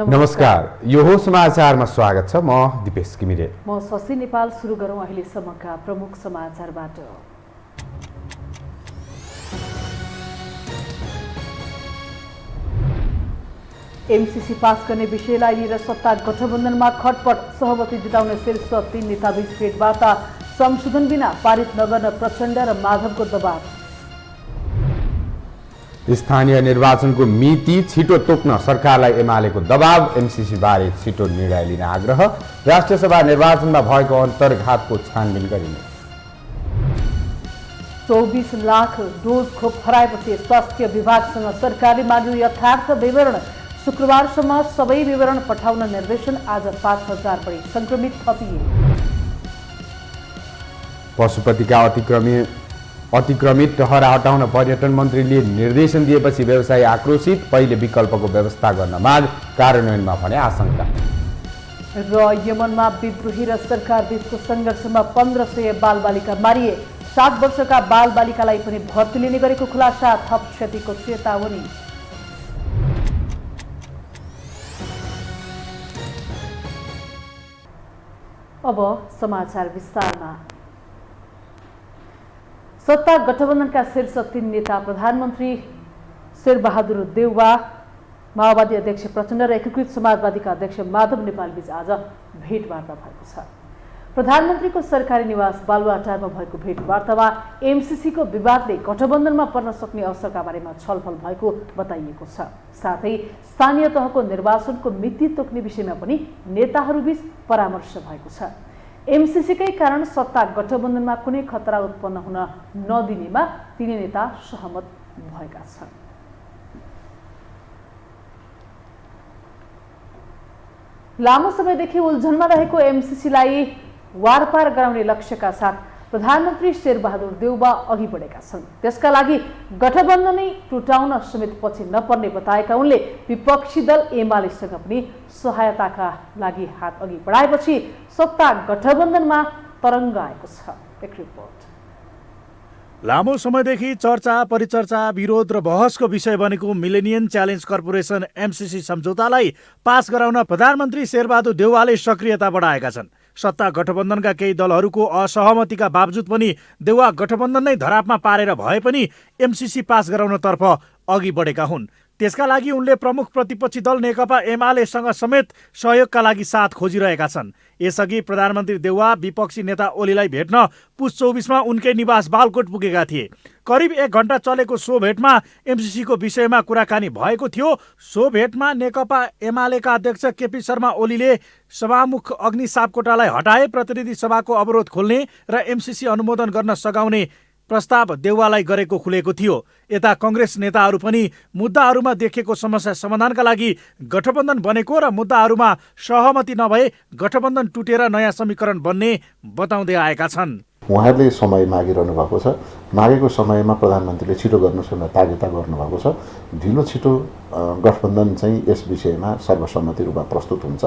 नमस्कार, यो हो समाचारमा स्वागत छ। म दिपेश घिमिरे। म शशि नेपाल। सुरु गरौँ अहिलेसम्मका प्रमुख समाचारबाट। एमसीसी पास गर्ने विषयलाई लिएर सत्ता गठबन्धनमा खटपट, सहमति जुटाउने शीर्ष 3 नेताबीच भेटवार्ता, संशोधन बिना पारित नगर्न प्रचण्ड र माधवको दबाव। स्थानीय निर्वाचनको मिति छिटो तोक्न सरकारलाई एमालेको दबाव, एमसीसी बारे छिटो निर्णय लिन आग्रह, राष्ट्रिय सभा निर्वाचनमा भएको अन्तर्घातको छानबिन गरिने। 24 लाख डोज खोप हराएपछि स्वास्थ्य विभागसँग सरकारले माग्यो यथार्थ विवरण। शुक्रबारसम्म सबै विवरण पठाउन निर्देशन। आज 5000 बढी संक्रमित थपिए। पशुपतिका अतिक्रमित टहरा हटाउन पर्यटन मन्त्रीले निर्देशन दिएपछि व्यवसायी आक्रोशित। पहिले विकल्पको व्यवस्था गर्न माग, कार्यान्वयनमा भने आशंका। र यमनमा विद्रोही र सरकार बीचको सङ्घर्षमा 1500 बालबालिका मारिए। 7 वर्षका बालबालिकालाई पनि भर्ती लिने गरेको खुलासा, थप क्षतिको चेतावनी। अब समाचार विस्तारमा। सत्ता गठबन्धनका शीर्ष 3 नेता प्रधानमन्त्री शेरबहादुर देउवा, माओवादी अध्यक्ष प्रचण्ड र एकीकृत समाजवादीका अध्यक्ष माधव नेपाल बीच आज भेटवार्ता भएको छ। प्रधानमन्त्रीको सरकारी निवास बालुवाटारमा भएको भेटवार्तामा एमसीसीको विवादले गठबन्धनमा पर्न सक्ने अवसरका बारेमा छलफल भएको बताइएको छ। साथै स्थानीय तहको निर्वाचनको मिति तोक्ने विषयमा पनि नेताहरूबीच परामर्श भएको छ। एमसीसीकै कारण सत्ता गठबन्धनमा कुनै खतरा उत्पन्न हुन नदिनेमा तिनै नेता सहमत भएका छन्। लामो समयदेखि उल्झनमा रहेको एमसीसीलाई वारपार गराउने लक्ष्यका साथ प्रधानमन्त्री शेरबहादुर देउवा अघि बढेका छन्। त्यसका लागि गठबन्धनै टुटाउन समेत पछि नपर्ने बताएका उनले विपक्षी दल एमालेसँग पनि सहायताका लागि हात अघि बढाएपछि सत्ता गठबन्धनमा तरङ्ग आएको छ। एक रिपोर्ट। लामो समयदेखि चर्चा, परिचर्चा, विरोध र बहसको विषय बनेको मिलेनियम च्यालेन्ज कर्पोरेसन एमसीसी सम्झौतालाई पास गराउन प्रधानमन्त्री शेरबहादुर देउवाले सक्रियता बढाएका छन्। सत्ता गठबन्धनका केही दलहरूको असहमतिका बावजुद पनि देउवा गठबन्धन नै धरापमा पारेर भए पनि एमसीसी पास गराउनतर्फ अघि बढेका हुन्। त्यसका लागि उनले प्रमुख प्रतिपक्षी दल नेकपा एमालेसँग समेत सहयोगका लागि साथ खोजिरहेका छन्। यसअघि प्रधानमन्त्री देउवा विपक्षी नेता ओलीलाई भेट्न पुस 24मा उनकै निवास बालकोट पुगेका थिए। करिब 1 घण्टा चलेको सो भेटमा एमसीसीको विषयमा कुराकानी भएको थियो। सो भेटमा नेकपा एमालेका अध्यक्ष केपी शर्मा ओलीले सभामुख अग्नि सापकोटालाई हटाए, प्रतिनिधि सभाको अवरोध खोल्ने र एमसीसी अनुमोदन गर्न सघाउने प्रस्ताव देउवालाई गरेको खुलेको थियो। यता कङ्ग्रेस नेताहरू पनि मुद्दाहरूमा देखिएको समस्या समाधानका लागि गठबन्धन बनेको र मुद्दाहरूमा सहमति नभए गठबन्धन टुटेर नयाँ समीकरण बन्ने बताउँदै आएका छन्। उहाँहरूले समय मागिरहनु भएको छ। मागेको समयमा प्रधानमन्त्रीले छिटो गर्नुहोस् भनेर तागेता गर्नुभएको छ। ढिलो छिटो गठबन्धन चाहिँ यस विषयमा सर्वसम्मति रूपमा प्रस्तुत हुन्छ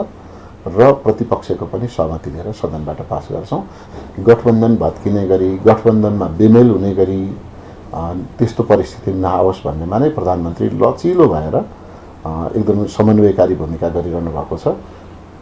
र प्रतिपक्षको पनि सहमति लिएर सदनबाट पास गर्छौँ। गठबन्धन भत्किने गरी, गठबन्धनमा बेमेल हुने गरी त्यस्तो परिस्थिति नआओस् भन्नेमा नै प्रधानमन्त्री लचिलो भएर एकदम समन्वयकारी भूमिका गरिरहनु भएको छ।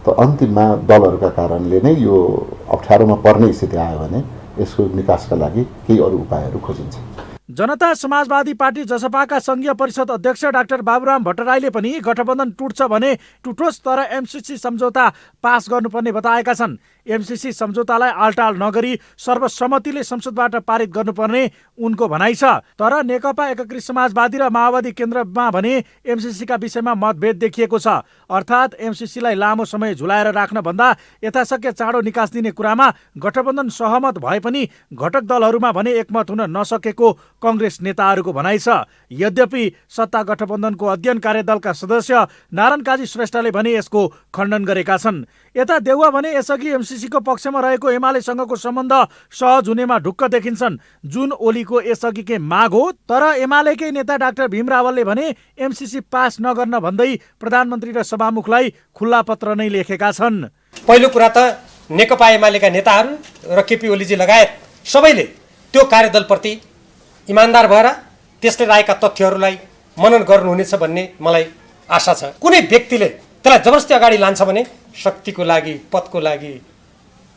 त अन्तिममा दलहरूका कारणले नै यो अप्ठ्यारोमा पर्ने स्थिति आयो भने यसको निकासका लागि केही अरू उपायहरू खोजिन्छ। जनता समाजवादी पार्टी जसपाका संघीय परिषद अध्यक्ष डाक्टर बाबुराम भट्टराईले पनि गठबन्धन टुट्छ भने टुटोस्, तर एमसीसी सम्झौता पास गर्नुपर्ने बताएका छन्। एमसीसी सम्झौतालाई आलटाल नगरी सर्वसम्मतिले संसदबाट पारित गर्नुपर्ने उनको भनाइ छ। तर नेकपा एकीकृत समाजवादी र माओवादी केन्द्रमा भने एमसीसीका विषयमा मतभेद देखिएको छ। अर्थात् एमसीसीलाई लामो समय झुलाएर राख्न भन्दा यथाशक्य चाँडो निकास दिने कुरामा गठबन्धन सहमत भए पनि घटक दलहरूमा भने एकमत हुन नसकेको कङ्ग्रेस नेताहरूको भनाइ छ। यद्यपि सत्ता गठबन्धनको अध्ययन कार्यदलका सदस्य नारायण काजी श्रेष्ठले भने यसको खण्डन गरेका छन्। यता देउवा भने यसअघि एमसिसीको पक्षमा रहेको एमालेसँगको सम्बन्ध सहज हुनेमा ढुक्क देखिन्छन्, जुन ओलीको यसअघिकै माग हो। तर एमालेकै नेता डाक्टर भीम रावलले भने एमसिसी पास नगर्न भन्दै प्रधानमन्त्री र सभामुखलाई खुल्ला पत्र नै लेखेका छन्। पहिलो कुरा त नेकपा एमालेका नेताहरू र केपी ओलीजी लगायत सबैले त्यो कार्यदलप्रति इमान्दार भएर त्यसले राखेका तथ्यहरूलाई मनन गर्नुहुनेछ भन्ने मलाई आशा छ। कुनै व्यक्तिले त्यसलाई जबरजस्ती अगाडि लान्छ भने शक्तिको लागि, पदको लागि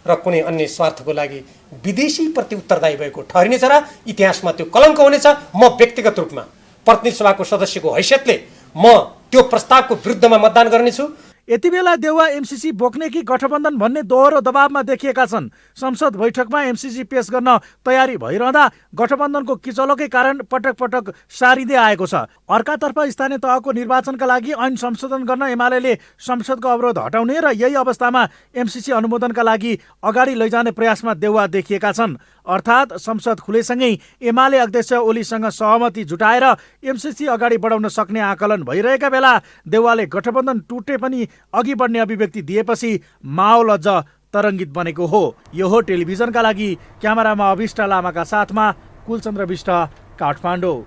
र कुनै अन्य स्वार्थको लागि विदेशीप्रति उत्तरदायी भएको ठहरिनेछ र इतिहासमा त्यो कलङ्क हुनेछ। म व्यक्तिगत रूपमा प्रतिनिधि सभाको सदस्यको हैसियतले म त्यो प्रस्तावको विरुद्धमा मतदान गर्नेछु। यति बेला देउवा एमसिसी बोक्ने कि गठबन्धन भन्ने दोहोरो दबावमा देखिएका छन्। संसद बैठकमा एमसिसी पेश गर्न तयारी भइरहँदा गठबन्धनको किचलोकै कारण पटक पटक सारिँदै आएको छ। अर्कातर्फ स्थानीय तहको निर्वाचनका लागि ऐन संशोधन गर्न एमाले संसदको अवरोध हटाउने र यही अवस्थामा एमसिसी अनुमोदनका लागि अगाडि लैजाने प्रयासमा देउवा देखिएका छन्। अर्थात् संसद खुलेसँगै एमाले अध्यक्ष ओलीसँग सहमति जुटाएर एमसिसी अगाडि बढाउन सक्ने आकलन भइरहेका बेला देउवाले गठबन्धन टुटे पनि अघि बढ्ने अभिव्यक्ति दिएपछि माहौल अझ तरङ्गित बनेको हो। यो हो टेलिभिजनका लागि क्यामेरामा अभिष्ट लामाका साथमा कुलचन्द्र विष्ट, काठमाडौँ।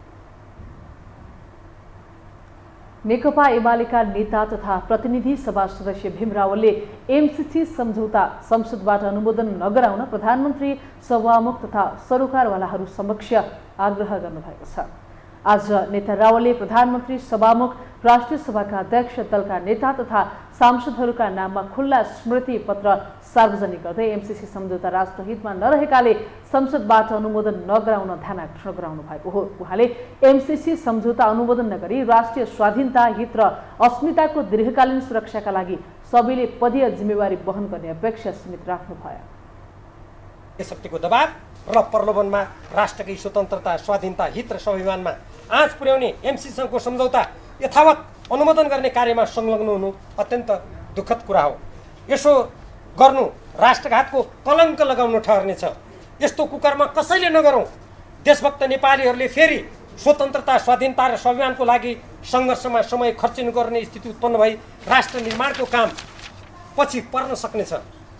नेकपा एमालेका नेता तथा प्रतिनिधि सभा सदस्य भीम रावलले एमसिसी सम्झौता संसदबाट अनुमोदन नगराउन प्रधानमन्त्री, सभामुख तथा सरोकारवालाहरू समक्ष आग्रह गर्नुभएको छ। आज नेता रावलले प्रधानमन्त्री, सभामुख, राष्ट्रिय सभाका अध्यक्ष, दलका नेता तथा सांसदहरूका नाममा खुल्ला स्मृति पत्र सार्वजनिक गर्दै एमसिसी सम्झौता राष्ट्रहितमा नरहेकाले संसदबाट अनुमोदन नगराउन ध्यान आकर्षण गराउनु भएको हो। उहाँले एमसिसी सम्झौता अनुमोदन नगरी राष्ट्रिय स्वाधीनता, हित र अस्मिताको दीर्घकालीन सुरक्षाका लागि सबैले पदीय जिम्मेवारी वहन गर्ने अपेक्षा सीमित राख्नुभयो। शक्तिको दबाव र प्रलोभनमा राष्ट्रकै स्वतन्त्रता, स्वाधीनता, हित र स्वाभिमानमा आँच पुर्याउने एमसिसीसँगको सम्झौता यथावत अनुमोदन गर्ने कार्यमा संलग्न हुनु अत्यन्त दुःखद कुरा हो। यसो गर्नु राष्ट्रघातको कलङ्क लगाउनु ठहर्नेछ। यस्तो कुकर्म कसैले नगरौँ। देशभक्त नेपालीहरूले फेरि स्वतन्त्रता, स्वाधीनता र स्वाभिमानको लागि सङ्घर्षमा समय खर्चिनु गर्ने स्थिति उत्पन्न भई राष्ट्र निर्माणको काम पछि पर्न सक्नेछ।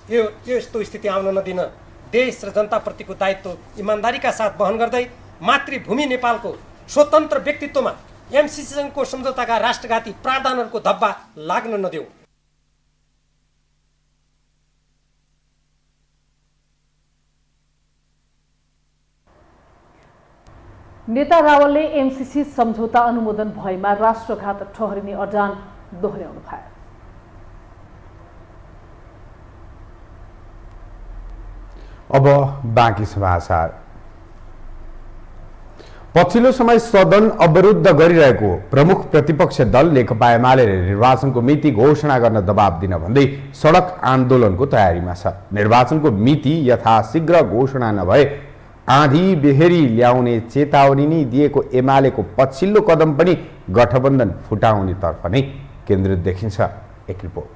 यो यस्तो स्थिति आउन नदिन देश र जनताप्रतिको दायित्व इमान्दारीका साथ वहन गर्दै मातृभूमि नेपालको स्वतन्त्र व्यक्तित्वमा एमसिसीसँगको सम्झौताका राष्ट्रघाती प्रावधानहरूको धब्बा लाग्न नदेऊ। नेता रावलले एमसिसी सम्झौता अनुमोदन भएमा राष्ट्रघात ठहरिने अडान दोहोर्याउनु भयो। अब बाँकी समाचार। पछिल्लो समय सदन अवरुद्ध गरिरहेको प्रमुख प्रतिपक्ष दल नेकपा एमालेले निर्वाचनको मिति घोषणा गर्न दबाब दिन भन्दै सडक आन्दोलनको तयारीमा छ। निर्वाचनको मिति यथाशीघ्र घोषणा नभए आँधी बेहेरी ल्याउने चेतावनी नै दिएको एमालेको पछिल्लो कदम पनि गठबन्धन फुटाउनेतर्फ नै केन्द्रित देखिन्छ। एक रिपोर्ट।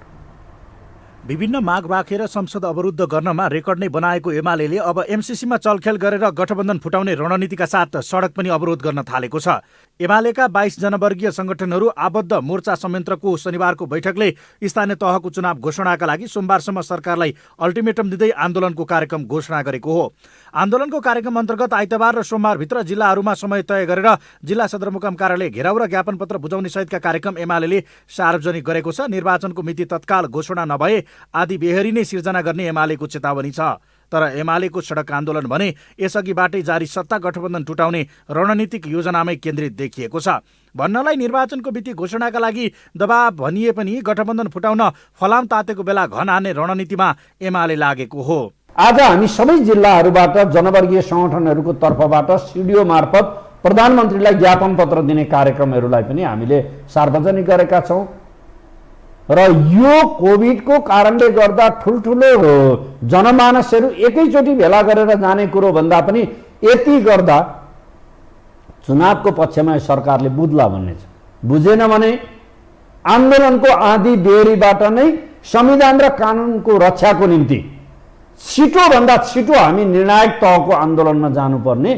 विभिन्न माग राखेर संसद अवरुद्ध गर्नमा रेकर्ड नै बनाएको एमालेले अब एमसिसीमा चलखेल गरेर गठबन्धन फुटाउने रणनीतिका साथ सडक पनि अवरोध गर्न थालेको छ। एमालेका 22 जनवर्गीय संगठनहरू आबद्ध मोर्चा संयन्त्रको शनिबारको बैठकले स्थानीय तहको चुनाव घोषणाका लागि सोमबारसम्म सरकारलाई अल्टिमेटम दिँदै आन्दोलनको कार्यक्रम घोषणा गरेको हो। आन्दोलनको कार्यक्रम अन्तर्गत आइतबार र सोमबारभित्र जिल्लाहरूमा समय तय गरेर जिल्ला सदरमुकाम कार्यालय घेराउ र ज्ञापन पत्र बुझाउने सहितका कार्यक्रम एमालेले सार्वजनिक गरेको छ। निर्वाचनको मिति तत्काल घोषणा नभए आदि बेहरी नै सिर्जना गर्ने एमालेको चेतावनी छ। तर एमालेको सडक आन्दोलन भने यसअघिबाटै जारी सत्ता गठबन्धन टुटाउने रणनीतिक योजनामै केन्द्रित देखिएको छ। भन्नलाई निर्वाचनको मिति घोषणाका लागि दबाब भनिए पनि गठबन्धन फुटाउन फलाम तातेको बेला घन हान्ने रणनीतिमा एमाले लागेको हो। आज हामी सबै जिल्लाहरूबाट जनवर्गीय संगठनहरूको तर्फबाट सिडिओ मार्फत प्रधानमन्त्रीलाई ज्ञापन पत्र दिने कार्यक्रमहरूलाई पनि हामीले सार्वजनिक गरेका छौँ। र यो कोभिडको कारणले गर्दा ठुल्ठुलो जनमानसहरू एकैचोटि भेला गरेर जाने कुरो भन्दा पनि यति गर्दा चुनावको पक्षमा सरकारले बुझ्ला भन्ने छ। बुझेन भने आन्दोलनको आँधी बेहोरीबाट नै संविधान र कानुनको रक्षाको निम्ति छिटोभन्दा छिटो हामी निर्णायक तहको आन्दोलनमा जानुपर्ने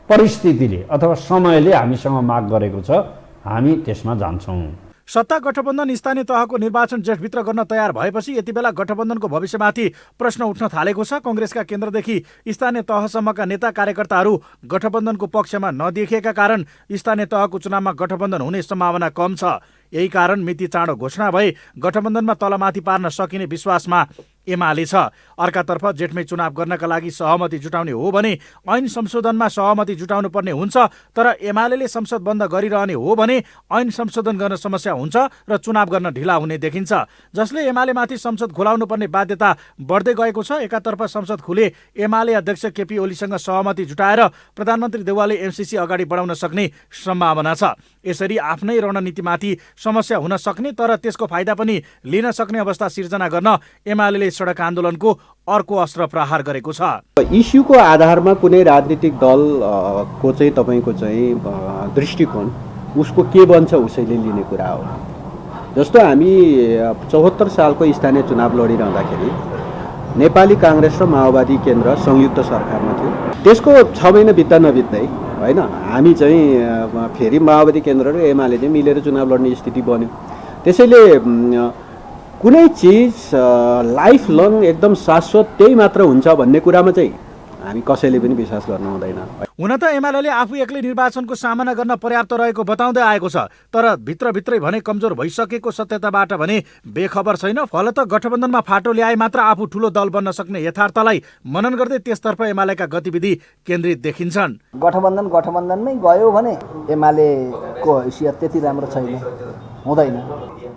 परिस्थितिले अथवा समयले हामीसँग माग गरेको छ, हामी त्यसमा जान्छौँ। सत्ता गठबन्धन स्थानीय तहको निर्वाचन जेठभित्र गर्न तयार भएपछि यति बेला गठबन्धनको भविष्यमाथि प्रश्न उठ्न थालेको छ। कङ्ग्रेसका केन्द्रदेखि स्थानीय तहसम्मका नेता कार्यकर्ताहरू गठबन्धनको पक्षमा नदेखिएका कारण स्थानीय तहको चुनावमा गठबन्धन हुने सम्भावना कम छ। यही कारण मिति चाँडो घोषणा भए गठबन्धनमा तलमाथि पार्न सकिने विश्वासमा एमाले छ। अर्कातर्फ जेठमै चुनाव गर्नका लागि सहमति जुटाउने हो भने ऐन संशोधनमा सहमति जुटाउनु पर्ने हुन्छ, तर एमाले संसद बन्द गरिरहने हो भने ऐन संशोधन गर्न समस्या हुन्छ र चुनाव गर्न ढिला हुने देखिन्छ, जसले एमालेमाथि संसद खुलाउनु पर्ने बाध्यता बढ्दै गएको छ। एकातर्फ संसद खुले एमाले अध्यक्ष केपी ओलीसँग सहमति जुटाएर प्रधानमन्त्री देउवाले एमसिसी अगाडि बढाउन सक्ने सम्भावना छ। यसरी आफ्नै रणनीतिमाथि समस्या हुन सक्ने तर त्यसको फाइदा पनि लिन सक्ने अवस्था सिर्जना गर्न एमाले सडक आन्दोलनको अर्को अस्त्र प्रहार गरेको छ। इस्युको आधारमा कुनै राजनीतिक दलको चाहिँ तपाईँको चाहिँ दृष्टिकोण उसको के बन्छ उसैले लिने कुरा हो। जस्तो हामी 74 सालको स्थानीय चुनाव लडिरहँदाखेरि नेपाली काङ्ग्रेस र माओवादी केन्द्र संयुक्त सरकारमा थियो। त्यसको 6 महिना बित्दा नबित्दै होइन हामी चाहिँ फेरि माओवादी केन्द्र र एमाले चाहिँ मिलेर चुनाव लड्ने स्थिति बन्यो। त्यसैले कुनै चिज लाइफ लङ एकदम शाश्वत त्यही मात्र हुन्छ भन्ने कुरामा चाहिँ हामी कसैले पनि विश्वास गर्नु हुँदैन। हुन त एमाले आफू एक्लै निर्वाचनको सामना गर्न पर्याप्त रहेको बताउँदै आएको छ, तर भित्रभित्रै भने कमजोर भइसकेको सत्यताबाट भने बेखबर छैन। फलत गठबन्धनमा फाटो ल्याए मात्र आफू ठुलो दल बन्न सक्ने यथार्थलाई मनन गर्दै त्यसतर्फ एमालेका गतिविधि केन्द्रित देखिन्छन्। गठबन्धनमै गयो भने एमालेको हैसियत त्यति राम्रो छैन, हुँदैन।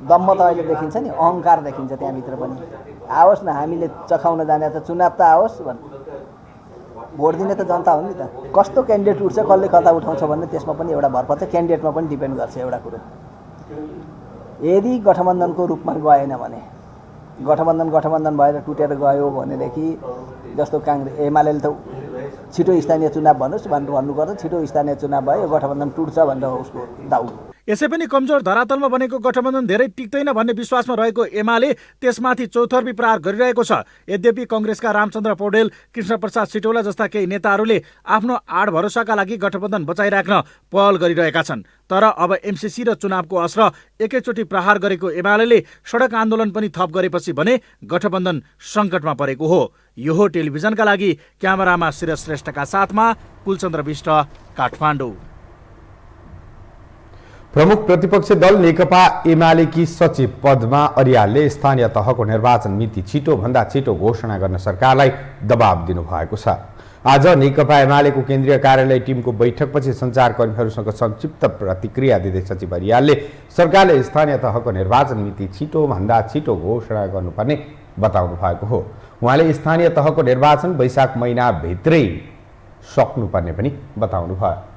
दम्म त अहिले देखिन्छ नि, अहङ्कार देखिन्छ त्यहाँभित्र पनि। आओस् न हामीले चखाउन जाने त चुनाव त आओस् भन्, भोट दिने त जनता हो नि त। कस्तो क्यान्डिडेट उठ्छ, कसले कता उठाउँछ भन्ने त्यसमा पनि एउटा भर पर्छ, क्यान्डिडेटमा पनि डिपेन्ड गर्छ एउटा कुरो। यदि गठबन्धनको रूपमा गएन भने, गठबन्धन भएर टुटेर गयो भनेदेखि जस्तो काङ्ग्रेस एमाले त छिटो स्थानीय चुनाव भन्नुहोस् भनेर भन्नुपर्छ, छिटो स्थानीय चुनाव भयो गठबन्धन टुट्छ भनेर उसको दाउ। यसै पनि कमजोर धरातलमा बनेको गठबन्धन धेरै टिक्दैन भन्ने विश्वासमा रहेको एमाले त्यसमाथि चौतर्फी प्रहार गरिरहेको छ। यद्यपि कङ्ग्रेसका रामचन्द्र पौडेल, कृष्णप्रसाद सिटौला जस्ता केही नेताहरूले आफ्नो आड भरोसाका लागि गठबन्धन बचाइराख्न पहल गरिरहेका छन्। तर अब एमसिसी र चुनावको अस्त्र एकैचोटि प्रहार गरेको एमाले सडक आन्दोलन पनि थप गरेपछि भने गठबन्धन सङ्कटमा परेको हो। यो हो टेलिभिजनका लागि क्यामेरामा शिरज श्रेष्ठका साथमा कुलचन्द्र विष्ट, काठमाडौँ। प्रमुख प्रतिपक्षी दल नेकपा एमालेकी सचिव पद्मा अर्यालले स्थानीय तहको निर्वाचन मिति छिटोभन्दा छिटो घोषणा गर्न सरकारलाई दबाब दिनुभएको छ। आज नेकपा एमालेको केन्द्रीय कार्यालय टिमको बैठकपछि सञ्चारकर्मीहरूसँग संक्षिप्त प्रतिक्रिया दिँदै सचिव अर्यालले सरकारले स्थानीय तहको निर्वाचन मिति छिटोभन्दा छिटो घोषणा गर्नुपर्ने बताउनु भएको हो। उहाँले स्थानीय तहको निर्वाचन वैशाख महिनाभित्रै सक्नुपर्ने पनि बताउनु भयो।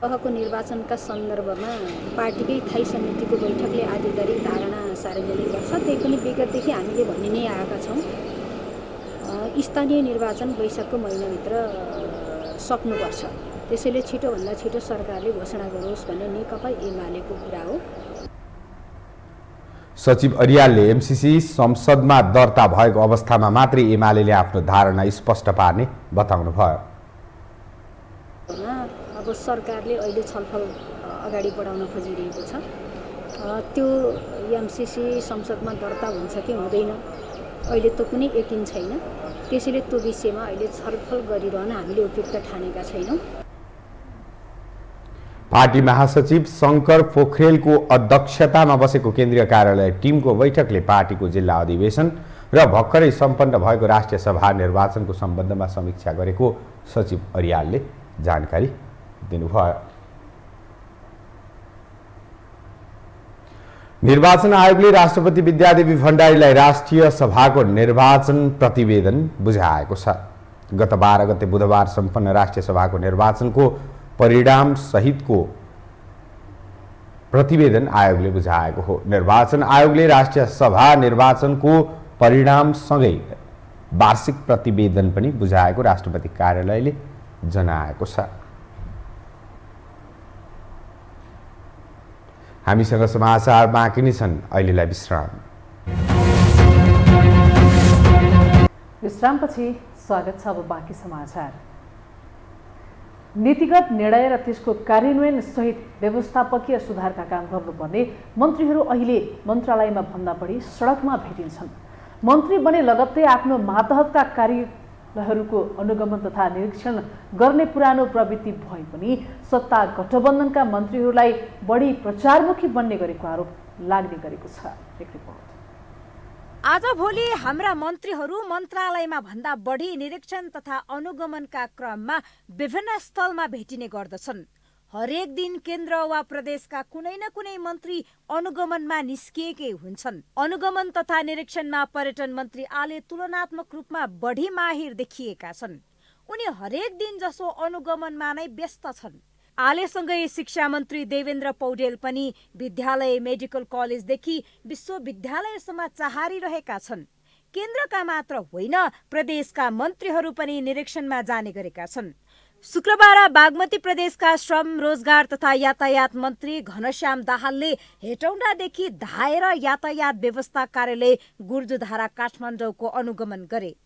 तहको निर्वाचनका सन्दर्भमा पार्टीकै स्थायी समितिको बैठकले आधिकारिक धारणा सार्वजनिक गर्छ। त्यही पनि विगतदेखि हामीले भनि नै आएका छौँ, स्थानीय निर्वाचन वैशाखको महिनाभित्र सक्नुपर्छ। त्यसैले छिटोभन्दा छिटो सरकारले घोषणा गरोस् भन्ने नेकपा एमालेको कुरा हो। सचिव अर्यालले एमसिसी संसदमा दर्ता भएको अवस्थामा मात्रै एमाले आफ्नो धारणा स्पष्ट पार्ने बताउनु भयो। अब सरकारले अहिले छलफल अगाडि बढाउन खोजिरहेको छ। त्यो एमसिसी संसदमा दर्ता हुन्छ कि हुँदैन अहिले त कुनै यकिन छैन। त्यसैले त्यो विषयमा अहिले छलफल गरिरहन हामीले उपयुक्त ठानेका छैनौँ। पार्टी महासचिव शङ्कर पोखरेलको अध्यक्षतामा बसेको केन्द्रीय कार्यालय टिमको बैठकले पार्टीको जिल्ला अधिवेशन र भर्खरै सम्पन्न भएको राष्ट्रिय सभा निर्वाचनको सम्बन्धमा समीक्षा गरेको सचिव अर्यालले जानकारी दिनुभयो। निर्वाचन आयोगले राष्ट्रपति विद्यादेवी भण्डारीलाई राष्ट्रिय सभाको निर्वाचन प्रतिवेदन बुझाएको छ। गत 12 गते बुधबार सम्पन्न राष्ट्रिय सभाको निर्वाचनको परिणाम सहितको प्रतिवेदन आयोगले बुझाएको हो। निर्वाचन आयोगले राष्ट्रिय सभा निर्वाचनको परिणामसँगै वार्षिक प्रतिवेदन पनि बुझाएको राष्ट्रपति कार्यालयले जनाएको छ। हामीसँग समाचार बाँकी नै छन्, अहिलेलाई विश्राम। विश्रामपछि स्वागत छ अब बाँकी समाचार। नीतिगत निर्णय र त्यसको कार्यान्वयन सहित व्यवस्थापकीय सुधारका काम गर्नुपर्ने मन्त्रीहरू अहिले मन्त्रालयमा भन्दा बढी सडकमा भेटिन्छन्। मन्त्री बने लगत्तै आफ्नो मातहतका कार्यहरूको अनुगमन तथा निरीक्षण गर्ने पुरानो प्रवृत्ति भए पनि सत्ता गठबन्धनका मन्त्रीहरूलाई बढी प्रचारमुखी बन्ने गरेको आरोप लाग्ने गरेको छ। एक रिपोर्ट। आजभोलि हाम्रा मन्त्रीहरू मन्त्रालयमा भन्दा बढी निरीक्षण तथा अनुगमनका क्रममा विभिन्न स्थलमा भेटिने गर्दछन्। हरेक दिन केन्द्र वा प्रदेशका कुनै न कुनै मन्त्री अनुगमनमा निस्किएकै हुन्छन्। अनुगमन तथा निरीक्षणमा पर्यटन मन्त्री आले तुलनात्मक रूपमा बढी माहिर देखिएका छन्। उनी हरेक दिन जसो अनुगमनमा नै व्यस्त छन्। आलेसँगै शिक्षा मन्त्री देवेन्द्र पौडेल पनि विद्यालय, मेडिकल कलेजदेखि विश्वविद्यालयसम्म चाहारिरहेका छन्। केन्द्रका मात्र होइन, प्रदेशका मन्त्रीहरू पनि निरीक्षणमा जाने गरेका छन्। शुक्रबार बागमती प्रदेशका श्रम, रोजगार तथा यातायात मन्त्री घनश्याम दाहालले हेटौँडादेखि धाएर यातायात व्यवस्था कार्यालय गुर्जुधारा काठमाडौँको अनुगमन गरे।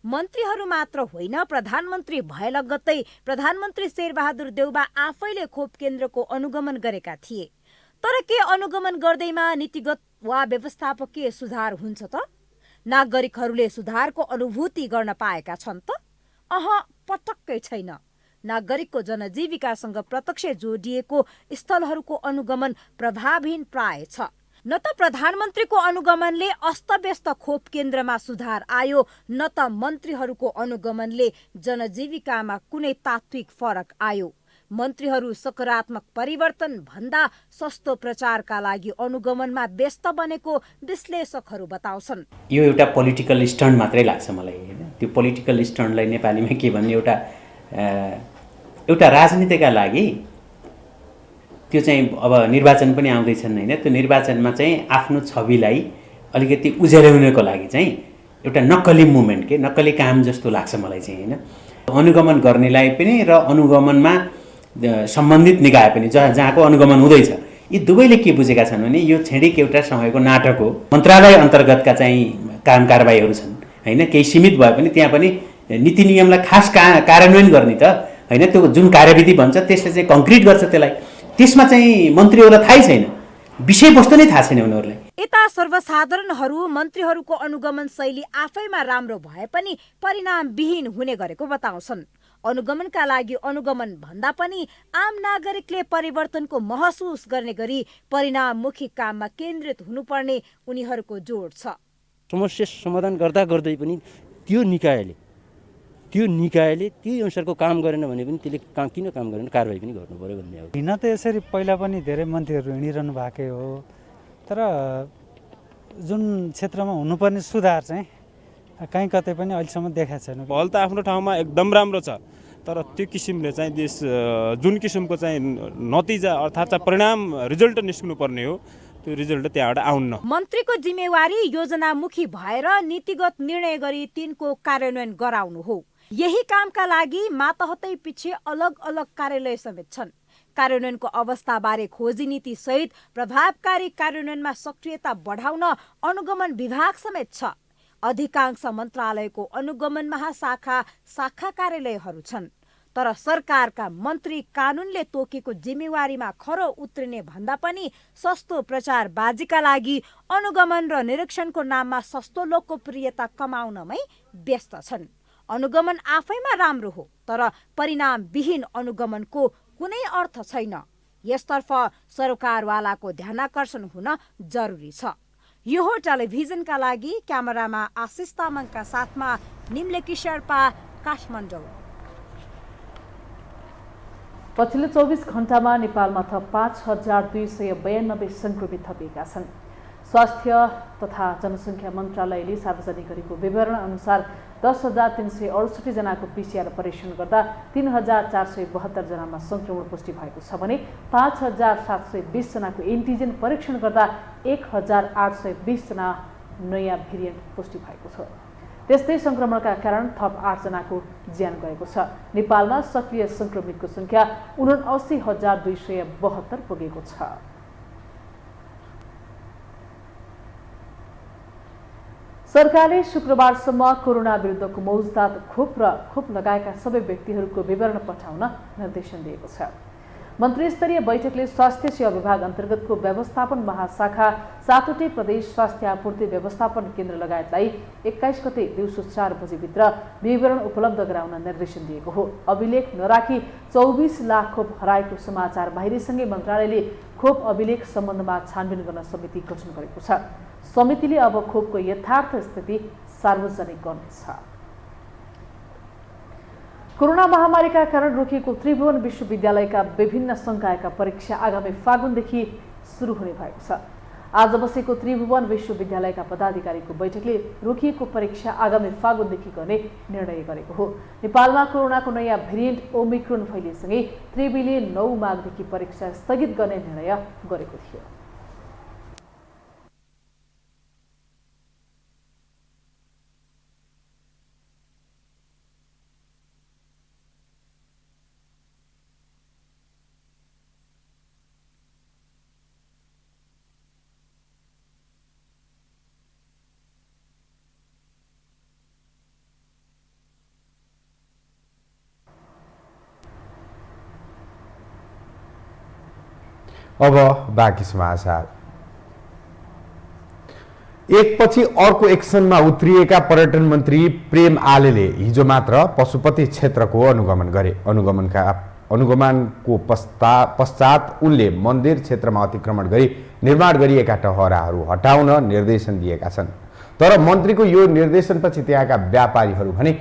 मन्त्रीहरू मात्र होइन, प्रधानमन्त्री भए लगत्तै प्रधानमन्त्री शेरबहादुर देउबा आफैले खोप केन्द्रको अनुगमन गरेका थिए। तर के अनुगमन गर्दैमा नीतिगत वा व्यवस्थापकीय सुधार हुन्छ त? नागरिकहरूले सुधारको अनुभूति गर्न पाएका छन् त? पटक्कै छैन। नागरिकको जनजीविकासँग प्रत्यक्ष जोडिएको स्थलहरूको अनुगमन प्रभावहीन प्राय छ। न त प्रधानमन्त्रीको अनुगमनले अस्तव्यस्त खोप केन्द्रमा सुधार आयो, न त मन्त्रीहरूको अनुगमनले जनजीविकामा कुनै तात्विक फरक आयो। मन्त्रीहरू सकारात्मक परिवर्तन भन्दा सस्तो प्रचारका लागि अनुगमनमा व्यस्त बनेको विश्लेषकहरू बताउँछन्। यो एउटा पोलिटिकल स्टन्ट मात्रै लाग्छ मलाई हैन। त्यो पोलिटिकल स्टन्टलाई नेपालीमा के भन्ने एउटा राजनीतिका लागि त्यो चाहिँ अब निर्वाचन पनि आउँदैछन् हैन। त्यो निर्वाचनमा चाहिँ आफ्नो छविलाई अलिकति उज्याउनको लागि चाहिँ एउटा नक्कली मुभमेन्ट नक्कली काम जस्तो लाग्छ मलाई चाहिँ हैन। अनुगमन गर्नेलाई पनि र अनुगमनमा सम्बन्धित निकाय पनि जहाँको अनुगमन हुँदैछ, यी दुवैले के बुझेका छन् भने यो छेडिक एउटा समयको नाटक हो। मन्त्रालय अन्तर्गतका चाहिँ काम कारबाहीहरू छन् हैन, केही सीमित भए पनि त्यहाँ पनि नीति नियमलाई खास कार्यान्वयन गर्ने त हैन। त्यो जुन कार्यविधि भन्छ त्यसले चाहिँ कङ्क्रिट गर्छ त्यसलाई। त्यसमा चाहिँ मन्त्रीहरूलाई थाहै छैन, विषयवस्तु नै थाहा छैन उनीहरूलाई। यता सर्वसाधारणहरू मन्त्रीहरूको अनुगमन शैली आफैमा राम्रो भए पनि परिणामविहीन हुने गरेको बताउँछन्। अनुगमनका लागि अनुगमन भन्दा पनि आम नागरिकले परिवर्तनको महसुस गर्ने गरी परिणाममुखी काममा केन्द्रित हुनुपर्ने उनीहरूको जोड छ। समस्या समाधान गर्दा गर्दै पनि त्यो निकायले त्यो अनुसारको काम गरेन भने पनि त्यसले किन काम गरेन, कारबाही पनि गर्नु पर्यो भन्ने हो। हिँड्न त यसरी पहिला पनि धेरै मन्त्रीहरू हिँडिरहनु भएकै हो, तर जुन क्षेत्रमा हुनुपर्ने सुधार चाहिँ कहीँ कतै पनि अहिलेसम्म देखाएको छैन। भल त आफ्नो ठाउँमा एकदम राम्रो छ, तर त्यो किसिमले चाहिँ जुन किसिमको चाहिँ नतिजा अर्थात् चाहिँ परिणाम रिजल्ट निस्कनु पर्ने हो, त्यो रिजल्ट त्यहाँबाट आउन्न। मन्त्रीको जिम्मेवारी योजनामुखी भएर नीतिगत निर्णय गरी तिनको कार्यान्वयन गराउनु हो। यही कामका लागि मातहतै पछि अलग अलग कार्यालय समेत छन्। कार्यान्वयनको अवस्थाबारे खोजी नीति सहित प्रभावकारी कार्यान्वयनमा सक्रियता बढाउन अनुगमन विभाग समेत छ। अधिकांश मन्त्रालयको अनुगमन शाखा कार्यालयहरू छन्, तर सरकारका मन्त्री कानुनले तोकेको जिम्मेवारीमा खरो उत्रिने भन्दा पनि सस्तो प्रचारबाजीका लागि अनुगमन र निरीक्षणको नाममा सस्तो लोकप्रियता कमाउनमै व्यस्त छन्। अनुगमन आफैमा राम्रो हो, तर परिणामविहीन अनुगमनको कुनै अर्थ छैन। यसतर्फ सरकारवालाको ध्यानाकर्षण हुन जरुरी छ। यो हो टेलिभिजनका लागि क्यामेरामा आशिष तामाङका साथमा निम्लेकी शेर्पा, काठमाडौँ। पछिल्लो 24 घण्टामा नेपालमा थप 5292 संक्रमित थपिएका छन्। स्वास्थ्य तथा जनसङ्ख्या मन्त्रालयले सार्वजनिक गरेको विवरण अनुसार 10,368 जनाको PCR परीक्षण गर्दा 3,472 जनामा संक्रमण पुष्टि भएको छ भने 5,720 जनाको एन्टिजेन परीक्षण गर्दा 1,820 जना नयाँ भेरिएन्ट पुष्टि भएको छ। त्यस्तै संक्रमणका कारण थप 8 जनाको ज्यान गएको छ। नेपालमा सक्रिय संक्रमितको संख्या 79,272 पुगेको छ। सरकारले शुक्रबारसम्म कोरोना विरुद्धको मौजदात खोप र खोप लगाएका सबै व्यक्तिहरूको विवरण पठाउन निर्देशन दिएको छ। मन्त्री स्तरीय बैठकले स्वास्थ्य सेवा विभाग अन्तर्गतको व्यवस्थापन महाशाखा 7वटै प्रदेश स्वास्थ्य आपूर्ति व्यवस्थापन केन्द्र लगायतलाई 21 गते दिउँसो 4 बजेभित्र विवरण उपलब्ध गराउन निर्देशन दिएको हो। अभिलेख नराखी 24 लाख खोप हराएको समाचार बाहिरसँगै मन्त्रालयले खोप अभिलेख सम्बन्धमा छानबिन गर्न समिति गठन गरेको छ। समितिले अब खोपको यथार्थ स्थिति सार्वजनिक गर्नेछ। कोरोना महामारीका कारण रोकिएको त्रिभुवन विश्वविद्यालयका विभिन्न संकायका परीक्षा आगामी फागुनदेखि सुरु हुने भएको छ। आज बसेको त्रिभुवन विश्वविद्यालयका पदाधिकारीको बैठकले रोकिएको परीक्षा आगामी फागुनदेखि गर्ने निर्णय गरेको हो। नेपालमा कोरोनाको नयाँ भेरिएन्ट ओमिक्रोन फैलिएसँगै त्रिवीले 9 माघदेखि परीक्षा स्थगित गर्ने निर्णय गरेको थियो। अब बाँकी समाचार। एकपछि अर्को एक्सनमा उत्रिएका पर्यटन मन्त्री प्रेम आलेले हिजो मात्र पशुपति क्षेत्रको अनुगमन गरे। अनुगमनको पश्चात उनले मन्दिर क्षेत्रमा अतिक्रमण गरी निर्माण गरिएका टहराहरू हटाउन निर्देशन दिएका छन्। तर मन्त्रीको यो निर्देशनपछि त्यहाँका व्यापारीहरू भने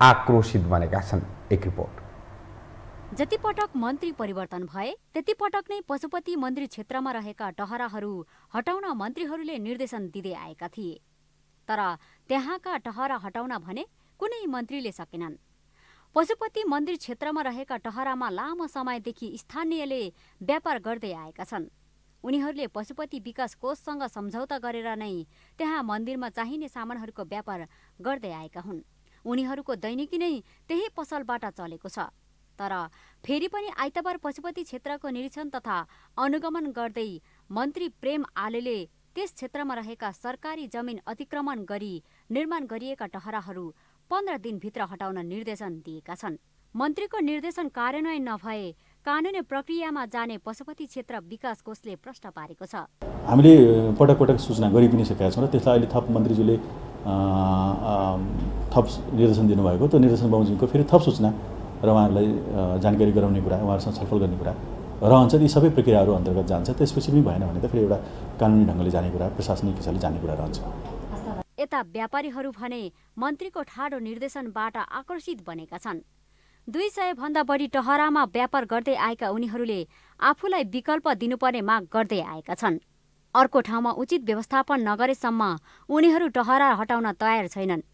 आक्रोशित बनेका छन्। एक रिपोर्ट। जति पटक मन्त्री परिवर्तन भए त्यति पटक नै पशुपति मन्दिर क्षेत्रमा रहेका टहराहरू हटाउन मन्त्रीहरूले निर्देशन दिँदै आएका थिए। तर त्यहाँका टहरा हटाउन भने कुनै मन्त्रीले सकेनन्। पशुपति मन्दिर क्षेत्रमा रहेका टहरामा लामो समयदेखि स्थानीयले व्यापार गर्दै आएका छन्। उनीहरूले पशुपति विकास कोषसँग सम्झौता गरेर नै त्यहाँ मन्दिरमा चाहिने सामानहरूको व्यापार गर्दै आएका हुन्। उनीहरूको दैनिकी नै त्यही पसलबाट चलेको छ। तर फेरि पनि आइतबार पशुपति क्षेत्रको निरीक्षण तथा अनुगमन गर्दै मन्त्री प्रेम आलेले त्यस क्षेत्रमा रहेका सरकारी जमिन अतिक्रमण गरी निर्माण गरिएका टहराहरू 15 दिनभित्र हटाउन निर्देशन दिएका छन्। मन्त्रीको निर्देशन कार्यान्वयन नभए कानुनी प्रक्रियामा जाने पशुपति क्षेत्र विकास कोषले प्रश्न पारेको छ। हामीले पटक पटक सूचना गरि पनि सकेका छौँ र त्यसलाई अहिले थप मन्त्रीज्यूले थप निर्देशन दिनुभएको, त्यो निर्देशन बमोजिमको फेरि थप सूचना र उहाँहरूलाई जानकारी गराउने कुरा, उहाँहरूसँग छलफल गर्ने कुरा रहन्छ। यी सबै प्रक्रियाहरू अन्तर्गत जान्छ। त्यसपछि पनि भएन भने त फेरि एउटा कानुनी ढङ्गले जाने कुरा, प्रशासनिक हिसाबले जाने कुरा रहन्छ। यता व्यापारीहरू भने मन्त्रीको ठाडो निर्देशनबाट आकर्षित बनेका छन्। 200 भन्दा बढी टहरामा व्यापार गर्दै आएका उनीहरूले आफूलाई विकल्प दिनुपर्ने माग गर्दै आएका छन्। अर्को ठाउँमा उचित व्यवस्थापन नगरेसम्म उनीहरू टहरा हटाउन तयार छैनन्।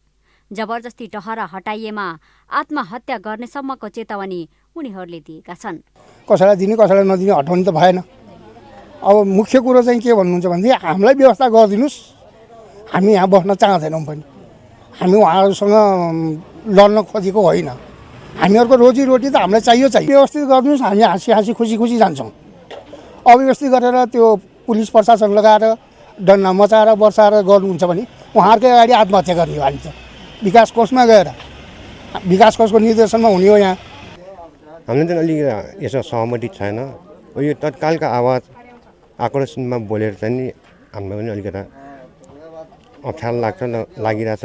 जबरजस्ती टहरा हटाइएमा आत्महत्या गर्नेसम्मको चेतावनी उनीहरूले दिएका छन्। कसैलाई दिने कसैलाई नदिने हटाउनु त भएन। अब मुख्य कुरो चाहिँ के भन्नुहुन्छ भनेदेखि हामीलाई व्यवस्था गरिदिनुहोस्, हामी यहाँ बस्न चाहँदैनौँ पनि। हामी उहाँहरूसँग लड्न खोजेको होइन। हामीहरूको रोजीरोटी त हामीलाई चाहियो। व्यवस्थित गरिदिनुहोस्, हामी हाँसी हाँसी खुसी खुसी जान्छौँ। अव्यवस्थित गरेर त्यो पुलिस प्रशासन लगाएर डन्ना मचाएर बर्साएर गर्नुहुन्छ भने उहाँहरूकै अगाडि आत्महत्या गर्ने हो। हामी त विकास कोषमा गएर विकास कोषको निर्देशनमा हुने हो। यहाँ हामीलाई चाहिँ अलिक यसो सहमति छैन। यो तत्कालका आवाज आक्रोशमा बोलेर चाहिँ नि हामीलाई पनि अलिकता अप्ठ्यारो लागिरहेछ।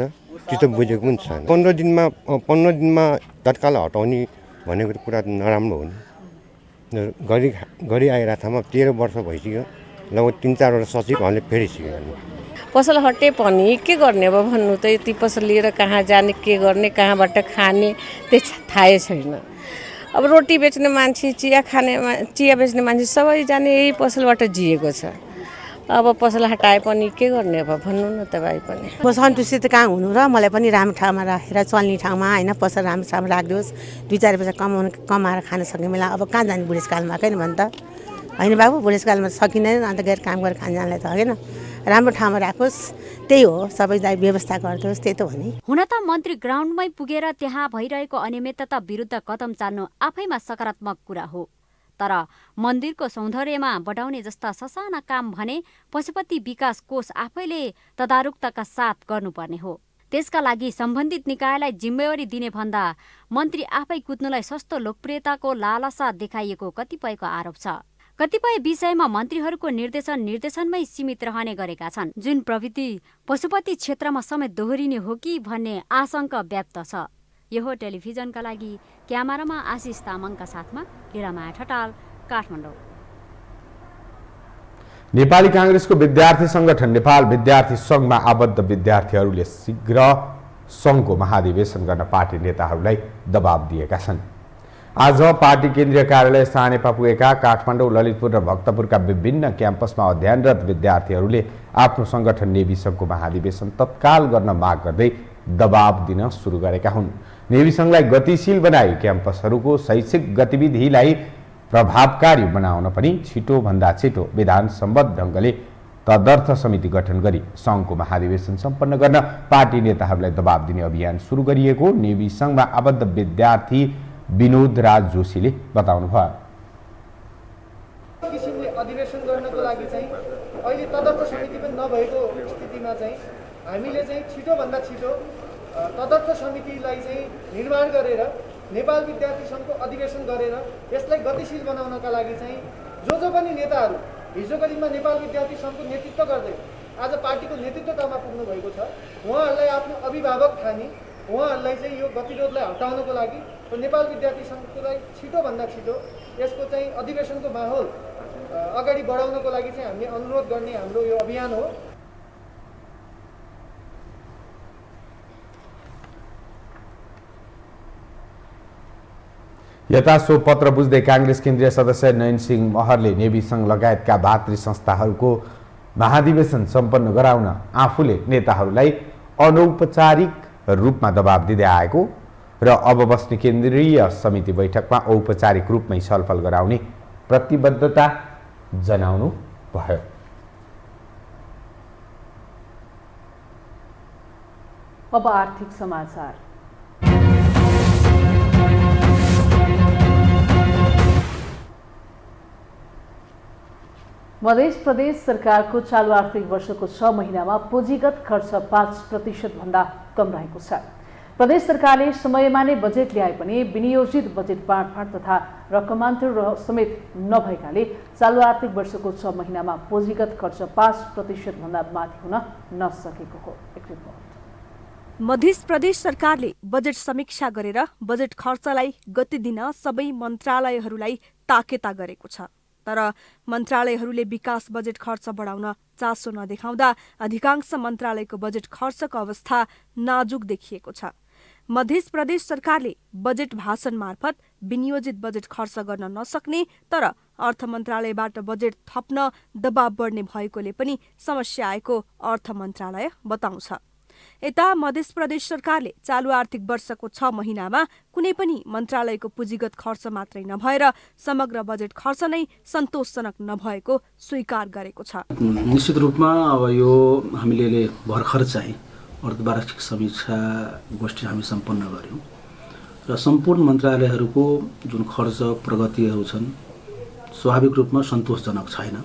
त्यस्तो बुझेको पनि छैन। 15 दिनमा तत्काल हटाउने भनेको कुरा नराम्रो हो नि। गरी आइरहेको ठाउँमा 13 वर्ष भइसक्यो। लगभग 3-4 वटा सचिवहरूले फेरिसक्यो। पसल हटे पनि के गर्ने अब भन्नु त। यति पसल लिएर कहाँ जाने, के गर्ने, कहाँबाट खाने त्यो थाहै छैन। अब रोटी बेच्ने मान्छे, चिया बेच्ने मान्छे सबै जाने यही पसलबाट जिएको छ। अब पसल हटाए पनि के गर्ने अब भन्नु न तपाईँ पनि। म सन्तुष्टि त कहाँ हुनु र, मलाई पनि राम्रो ठाउँमा राखेर चल्ने ठाउँमा होइन पसल राम्रो ठाउँमा राखिदियोस्। 2-4 पैसा कमाएर खान सक्ने बेला अब कहाँ जाने बुढेसकालमा कैन भन् त। होइन बाबु, बुढेसकालमा सकिँदैन अन्त गएर काम गरेर खान जानलाई त होइन। राम्रो ठाउँमा राखोस्, त्यही हो। सबैलाई व्यवस्था गरिदियोस्, त्यही त हो नि। हुन त मन्त्री ग्राउन्डमै पुगेर त्यहाँ भइरहेको अनियमितता विरुद्ध कदम चाल्नु आफैमा सकारात्मक कुरा हो। तर मन्दिरको सौन्दर्यमा बढाउने जस्ता ससाना काम भने पशुपति विकास कोष आफैले तदारुकताका साथ गर्नुपर्ने हो। त्यसका लागि सम्बन्धित निकायलाई जिम्मेवारी दिने भन्दा मन्त्री आफै कुद्नुलाई सस्तो लोकप्रियताको लालसा देखाइएको कतिपयको आरोप छ। कतिपय विषयमा मन्त्रीहरूको निर्देशनमै सीमित रहने गरेका छन्, जुन प्रवृत्ति पशुपति क्षेत्रमा समेत दोहोरिने हो कि भन्ने आशंका व्यक्त छ। यो हो टेलिभिजनका लागि क्यामेरामा आशिष तामाङका साथमा लीलामाया ठटाल, काठमाडौँ। नेपाली कांग्रेसको विद्यार्थी संगठन नेपाल विद्यार्थी संघमा आबद्ध विद्यार्थीहरूले शीघ्र संघको महाधिवेशन गर्न पार्टी नेताहरूलाई दबाब दिएका छन्। आज पार्टी केन्द्रीय कार्यालय सानेपा पुगेका काठमाडौँ, ललितपुर र भक्तपुरका विभिन्न क्याम्पसमा अध्ययनरत विद्यार्थीहरूले आफ्नो संगठन नेवी संघको महाधिवेशन तत्काल गर्न माग गर्दै दबाब दिन सुरु गरेका हुन्। नेवी संघलाई गतिशील बनाई क्याम्पसहरूको शैक्षिक गतिविधिलाई प्रभावकारी बनाउन पनि छिटोभन्दा छिटो विधान सम्बद्ध ढङ्गले तदर्थ समिति गठन गरी संघको महाधिवेशन सम्पन्न गर्न पार्टी नेताहरूलाई दबाब दिने अभियान सुरु गरिएको नेवी संघमा आबद्ध विद्यार्थी विनोद राज जोशीले बताउनुभयो। किसिमले अधिवेशन गर्नको लागि चाहिँ अहिले तदर्थ समिति पनि नभएको स्थितिमा चाहिँ हामीले चाहिँ छिटोभन्दा छिटो तदर्थ समितिलाई चाहिँ निर्माण गरेर नेपाल विद्यार्थी सङ्घको अधिवेशन गरेर यसलाई गतिशील बनाउनका लागि चाहिँ जो पनि नेताहरू हिजोको दिनमा नेपाल विद्यार्थी सङ्घको नेतृत्व गर्दै आज पार्टीको नेतृत्वतामा पुग्नु भएको छ, उहाँहरूलाई आफ्नो अभिभावक ठानी उहाँहरूलाई चाहिँ यो गतिरोधलाई हटाउनको लागि नेपाल विद्यार्थी सङ्घलाई छिटोभन्दा छिटो यसको चाहिँ अधिवेशनको माहौल अगाडि बढाउनको लागि चाहिँ हामीले अनुरोध गर्ने हाम्रो यो अभियान हो। यता सो पत्र बुझ्दै कांग्रेस केन्द्रीय सदस्य नयन सिंह महरले नेवी संघ लगायतका भातृ संस्थाहरूको महाधिवेशन सम्पन्न गराउन आफूले नेताहरूलाई अनौपचारिक रूपमा दबाब दिँदै आएको र अब बस्ने केन्द्रीय समिति बैठकमा औपचारिक रूपमै छलफल गराउने प्रतिबद्धता जनाउनु भयो। अब आर्थिक समाचार। मध्य प्रदेश सरकारको चालू आर्थिक वर्षको 6 महिनामा पुँजीगत खर्च 5% भन्दा कम रहेको छ। प्रदेश सरकारले समयमा नै बजेट ल्याए पनि विनियोजित बजेट बाँडफाँड तथा रकमान्तर समेत नभएकाले चालू आर्थिक वर्षको 6 महिनामा पुँजीगत खर्च 5% भन्दा माथि हुन नसकेको हो। एक रिपोर्ट। मध्य प्रदेश सरकारले बजेट समीक्षा गरेर बजेट खर्चलाई गति दिन सबै मन्त्रालयहरूलाई ताकेता गरेको छ। तर मन्त्रालयहरूले विकास बजेट खर्च बढाउन चासो नदेखाउँदा अधिकांश मन्त्रालयको बजेट खर्चको अवस्था नाजुक देखिएको छ। मध्य प्रदेश सरकारले बजेट भाषण मार्फत विनियोजित बजेट खर्च गर्न नसक्ने तर अर्थ मन्त्रालयबाट बजेट थप्न दबाव बढ्ने भएकोले पनि समस्या आएको अर्थ मन्त्रालय बताउँछ। यता मध्य प्रदेश सरकारले चालू आर्थिक वर्षको 6 महिनामा कुनै पनि मन्त्रालयको पुँजीगत खर्च मात्रै नभएर समग्र बजेट खर्च नै सन्तोषजनक नभएको स्वीकार गरेको छ। निश्चित रूपमा अब यो हामीले भर्खर चाहिँ अर्धवार्षिक समीक्षा गोष्ठी हामी सम्पन्न गर्यौं र सम्पूर्ण मन्त्रालयहरूको जुन खर्च प्रगतिहरू छन् स्वाभाविक रूपमा सन्तोषजनक छैन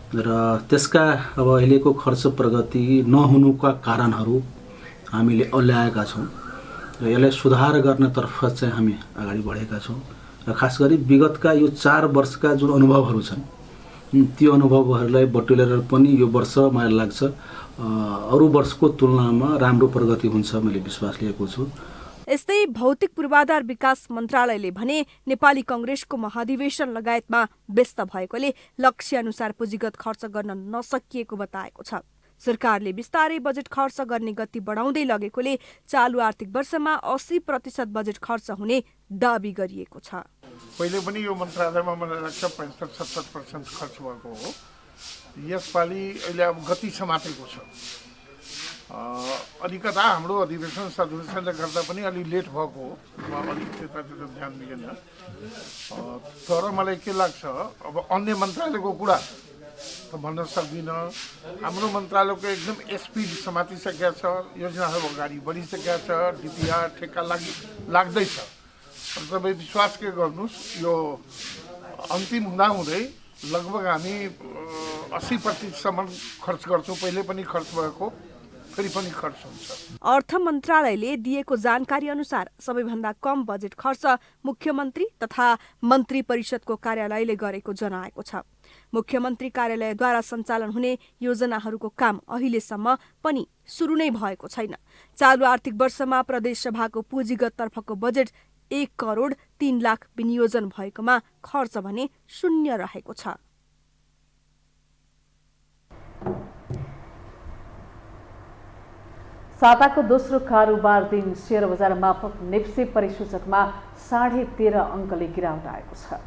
र त्यसका अब अहिलेको खर्च प्रगति नहुनुका कारणहरू हामीले अल्याएका छौँ र यसलाई सुधार गर्नतर्फ चाहिँ हामी अगाडि बढेका छौँ र खास गरी विगतका यो 4 वर्षका जुन अनुभवहरू छन् त्यो अनुभवहरूलाई बटुलेर पनि यो वर्ष मलाई लाग्छ अरू वर्षको तुलनामा राम्रो प्रगति हुन्छ मैले विश्वास लिएको छु। यस्तै भौतिक पूर्वाधार विकास मन्त्रालयले भने नेपाली कांग्रेसको महाधिवेशन लगायतमा व्यस्त भएकोले लक्ष्य अनुसार पुँजीगत खर्च गर्न नसकिएको बताएको छ। सरकारले बिस्तारै बजेट खर्च गर्ने गति बढाउँदै लगेकोले चालू आर्थिक वर्षमा 80% बजेट खर्च हुने दाबी गरिएको छ। पहिले पनि यो मन्त्रालयमा मलाई लाग्छ 65-70% खर्च भएको हो। यसपालि अहिले अब गति समातेको छ। अलिकता हाम्रो अधिवेशन सदस्यले गर्दा पनि अलि लेट भएको हो, अलिक त्यतातिर ध्यान दिएन। तर मलाई के लाग्छ अब अन्य मन्त्रालयको कुरा त भन्न सक्दिनँ। हाम्रो मन्त्रालयको एकदम स्पिड समातिसकेका छ, योजनाहरू अगाडि बढिसकेका छ, डिपिआर ठेक्का लाग्दैछ। तपाईँ विश्वास के गर्नुहोस् यो अन्तिम हुँदाहुँदै लगभग हामी 80% खर्च गर्छौँ। पहिले पनि खर्च भएको, फेरि पनि खर्च हुन्छ। अर्थ मन्त्रालयले दिएको जानकारी अनुसार सबैभन्दा कम बजेट खर्च मुख्यमन्त्री तथा मन्त्री परिषदको कार्यालयले गरेको जनाएको छ। मुख्यमन्त्री कार्यालयद्वारा सञ्चालन हुने योजनाहरूको काम अहिलेसम्म पनि सुरु नै भएको छैन। चालु आर्थिक वर्षमा प्रदेशसभाको पुँजीगत तर्फको बजेट 1 करोड 3 लाख विनियोजन भएकोमा खर्च भने शून्य रहेको छ। साताको दोस्रो कारोबार दिन शेयर बजार मापक नेप्से परिसूचकमा 13.5 अङ्कले गिरावट आएको छ।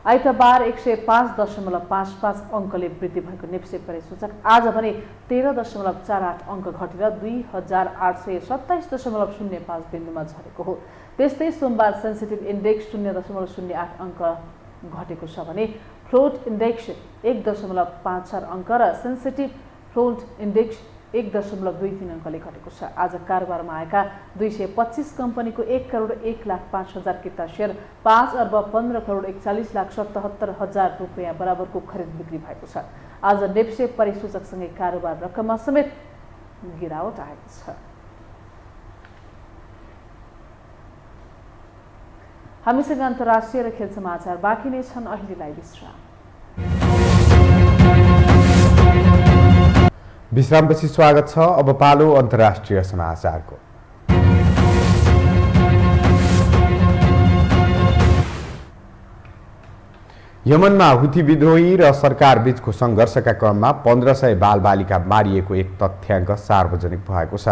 आइतबार 105.55 अङ्कले वृद्धि भएको नेप्से परिसूचक आज भने 13.48 अङ्क घटेर 2827.05 बिन्दुमा झरेको हो। त्यस्तै सोमबार सेन्सिटिभ इन्डेक्स 0.08 अङ्क घटेको छ भने फ्लोट इन्डेक्स 1.54 अङ्क र सेन्सिटिभ फ्लोट इन्डेक्स 1.23 अङ्कले घटेको छ। आज कारोबारमा आएका 225 कम्पनीको 1 करोड 1 लाख 5 हजार किता शेयर 5 अर्ब 15 करोड 41 लाख 77 हजार रुपियाँ बराबरको खरिद बिक्री भएको छ। आज नेप्से परिसूचकसँगै कारोबार रकममा समेत गिरावट आएको छ। हामीसँग अन्तर्राष्ट्रिय र खेल समाचार बाँकी नै छन्। अहिलेलाई विश्राम। विश्रामपछि स्वागत छ। अब पालो अन्तर्राष्ट्रिय समाचारको। यमनमा हुती विद्रोही र सरकार बीचको सङ्घर्षका क्रममा 1500 बालबालिका मारिएको एक तथ्याङ्क सार्वजनिक भएको छ।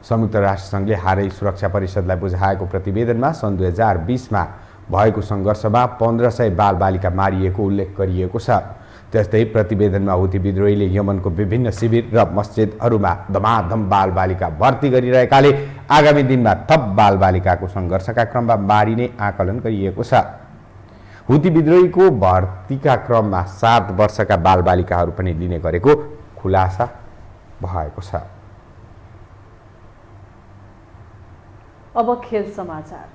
संयुक्त राष्ट्रसङ्घले हालै सुरक्षा परिषदलाई बुझाएको प्रतिवेदनमा सन् 2020 मा भएको सङ्घर्षमा 1500 बालबालिका मारिएको उल्लेख गरिएको छ। त्यस्तै प्रतिवेदनमा हुती विद्रोहीले यमनको विभिन्न शिविर र मस्जिदहरूमा धमाधम बालबालिका भर्ती गरिरहेकाले आगामी दिनमा थप बालबालिकाको सङ्घर्षका क्रममा मारिने आकलन गरिएको छ। हुती विद्रोहीको भर्तीका क्रममा 7 वर्षका बालबालिकाहरू पनि लिने गरेको खुलासा भएको छ। अब खेल समाचार।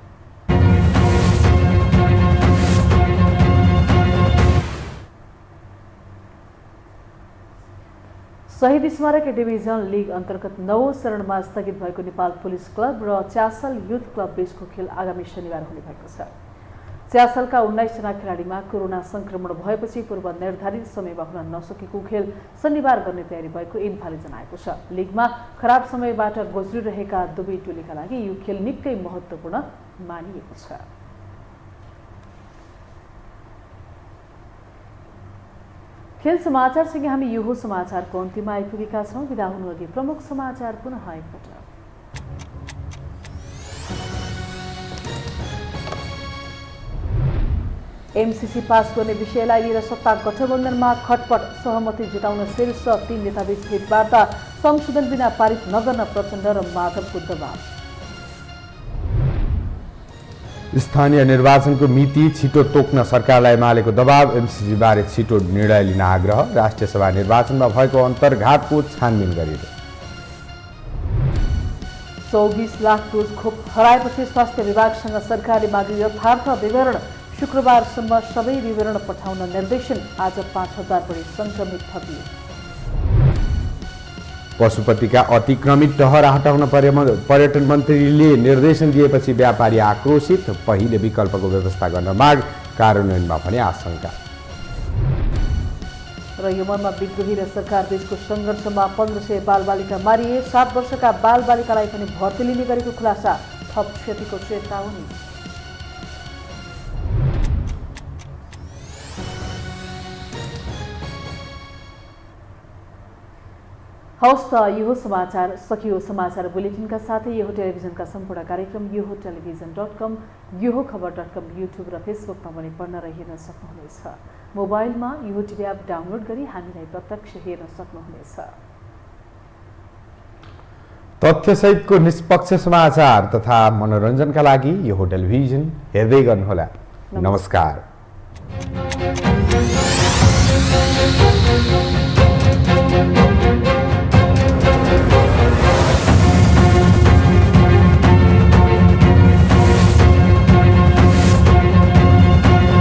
शहीद स्मारक डिभिजन लिग अन्तर्गत 9औं चरणमा स्थगित भएको नेपाल पुलिस क्लब र च्यासल युथ क्लब बीचको खेल आगामी शनिबार हुने भएको छ। च्यासलका 19 जना खेलाडीमा कोरोना संक्रमण भएपछि पूर्व निर्धारित समयमा हुन नसकेको खेल शनिबार गर्ने तयारी भएको इन्फाले जनाएको छ। लिगमा खराब समयबाट गुज्रिरहेका दुवै टोलीका लागि यो खेल निकै महत्त्वपूर्ण मानिएको छ। खेल समाचारसँगै हामी यो समाचारको अन्तिममा आइपुगेका छौँ। बिदा हुनुअघि प्रमुख समाचार पुनः एकपटक। एमसीसी पास गर्ने विषयलाई लिएर सत्ता गठबन्धनमा खटपट, सहमति जुटाउन शीर्ष 3 नेताबीच भेटवार्ता, संशोधन बिना पारित नगर्न प्रचण्ड र माधवको दबाव। स्थानीय निर्वाचनको मिति छिटो तोक्न सरकारलाई एमालेको दबाव, एमसीसी बारे छिटो निर्णय लिन आग्रह, राष्ट्रिय सभा निर्वाचनमा भएको अन्तर्घातको छानबिन गरियो। 24 लाख डोज खोप हराएपछि स्वास्थ्य विभागसँग सरकारले माग्यो यथार्थ विवरण, शुक्रबारसम्म सबै विवरण पठाउन निर्देशन, आज 5000 बढी संक्रमित थपिए। पशुपतिका अतिक्रमित टहरा हटाउन पर्यटन मन्त्रीले निर्देशन दिएपछि व्यापारी आक्रोशित, पहिले विकल्पको व्यवस्था गर्न माग, कार्यान्वयनमा भने आशंका। र यमनमा विद्रोही र सरकार बीचको सङ्घर्षमा 1500 बालबालिका मारिए, 7 वर्षका बालबालिकालाई पनि भर्ती लिने गरेको खुलासा, थप क्षतिको चेतावनी। हवस् त यो समाचार सकियो। समाचार बुलेटिनका साथै यो टेलिभिजनका सम्पूर्ण कार्यक्रम यो टेलिभिजन.com, यो खबर.com, युट्युब र फेसबुकमा पनि पढ्न र हेर्न सक्नुहुनेछ। मोबाइलमा यो टिभी एप डाउनलोड गरी हामीलाई प्रत्यक्ष हेर्न सक्नुहुनेछ। तथ्यसहितको निष्पक्ष समाचार तथा मनोरञ्जनका लागि यो टेलिभिजन हेर्दै गर्नुहोला। नमस्कार।